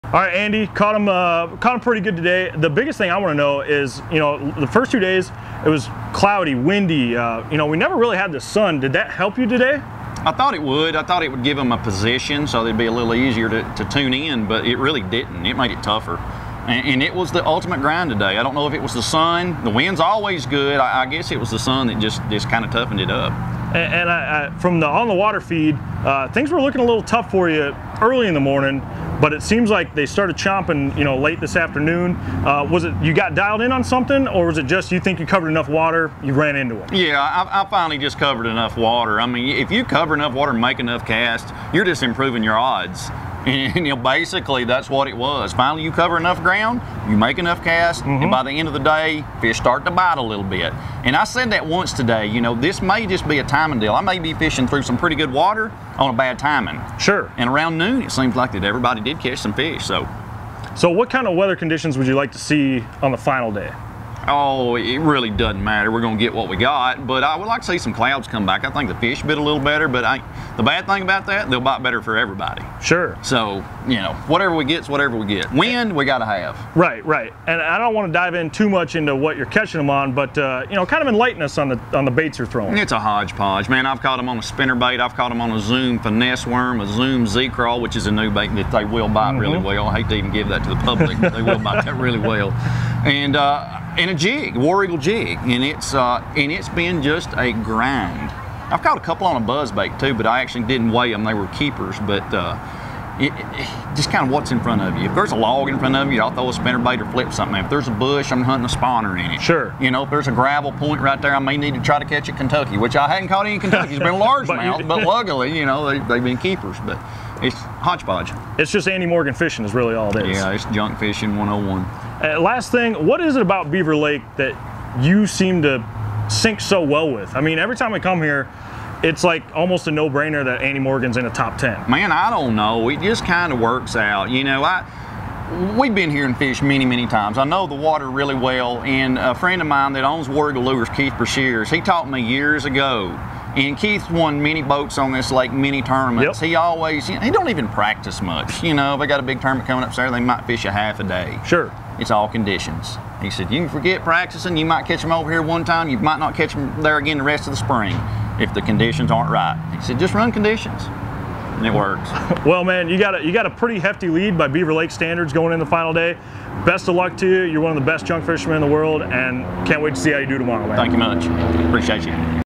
All right, Andy, caught him pretty good today. The biggest thing I want to know is, the first 2 days it was cloudy, windy. We never really had the sun. Did that help you today? I thought it would. I thought it would give them a position so they'd be a little easier to tune in, but it really didn't. It made it tougher. And it was the ultimate grind today. I don't know if it was the sun. The wind's always good. I guess it was the sun that just kind of toughened it up. And from the on the water feed, things were looking a little tough for you early in the morning, but it seems like they started chomping, late this afternoon. Was it you got dialed in on something, or was it just you think you covered enough water, you ran into them? Yeah, I finally just covered enough water. I mean, if you cover enough water and make enough casts, you're just improving your odds. And basically that's what it was. Finally, you cover enough ground, you make enough casts, and by the end of the day, fish start to bite a little bit. And I said that once today, this may just be a timing deal. I may be fishing through some pretty good water on a bad timing. Sure. And around noon, it seems like that everybody did catch some fish. So what kind of weather conditions would you like to see on the final day? Oh, it really doesn't matter. We're going to get what we got, but I would like to see some clouds come back. I think the fish bit a little better, but the bad thing about that, they'll bite better for everybody. Sure. So, whatever we get's whatever we get. Wind, we got to have. Right. And I don't want to dive in too much into what you're catching them on, but, kind of enlighten us on the baits you're throwing. It's a hodgepodge, man. I've caught them on a spinner bait. I've caught them on a Zoom finesse worm, a Zoom Z-crawl, which is a new bait that they will bite really well. I hate to even give that to the public, but they will bite that really well. And a jig, War Eagle jig, and it's been just a grind. I've caught a couple on a buzz bait too, but I actually didn't weigh them. They were keepers, but it just kind of what's in front of you. If there's a log in front of you, I'll throw a spinner bait or flip something. If there's a bush, I'm hunting a spawner in it. Sure. If there's a gravel point right there, I may need to try to catch a Kentucky, which I hadn't caught any Kentucky. It's been a largemouth, but luckily, they've been keepers. But it's hodgepodge. It's just Andy Morgan fishing is really all it is. Yeah, it's junk fishing 101. Last thing, what is it about Beaver Lake that you seem to sync so well with? I mean, every time I come here, it's like almost a no-brainer that Andy Morgan's in the top 10. Man, I don't know. It just kind of works out. We've been here and fished many, many times. I know the water really well, and a friend of mine that owns War Eagle Lures, Keith Brashears, he taught me years ago. And Keith won many boats on this lake, many tournaments. Yep. He always, he don't even practice much. If they got a big tournament coming up there, they might fish a half a day. Sure. It's all conditions. He said, you can forget practicing. You might catch them over here one time. You might not catch them there again the rest of the spring if the conditions aren't right. He said, just run conditions. And it works. Well, man, you got a pretty hefty lead by Beaver Lake standards going in the final day. Best of luck to you. You're one of the best junk fishermen in the world, and can't wait to see how you do tomorrow, man. Thank you much. Appreciate you.